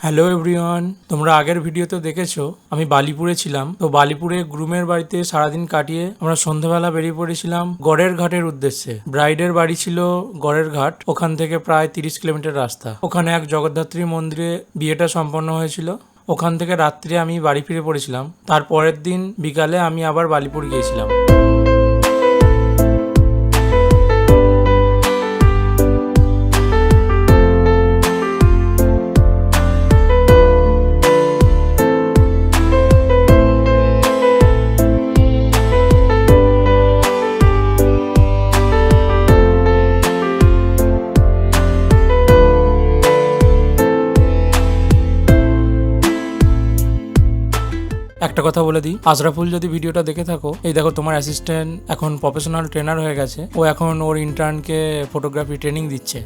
Hello everyone, তোমরা আগের ভিডিওতে দেখেছো আমি বালিপুরে ছিলাম। তো বালিপুরে গ্রুমের বাড়িতে সারাদিন কাটিয়ে আমরা সন্ধ্যাবেলা বেরিয়ে পড়েছিলাম গড়ের ঘাটের উদ্দেশ্যে। ব্রাইডের বাড়ি ছিল গড়ের ঘাট, ওখান থেকে প্রায় 30 কিলোমিটার রাস্তা। ওখানে এক জগদ্ধাত্রী মন্দিরে বিয়েটা সম্পন্ন হয়েছিল। ওখান থেকে রাত্রে আমি বাড়ি ফিরে পড়েছিলাম। তার পরের দিন বিকালে আমি আবার বালিপুর গিয়েছিলাম। একটা কথা বলে দিই, আশরাফুল যদি ভিডিওটা দেখে থাকো, এই দেখো তোমার অ্যাসিস্ট্যান্ট এখন প্রফেশনাল ট্রেনার হয়ে গেছে। ও এখন ওর ইন্টার্নকে ফটোগ্রাফি ট্রেনিং দিচ্ছে।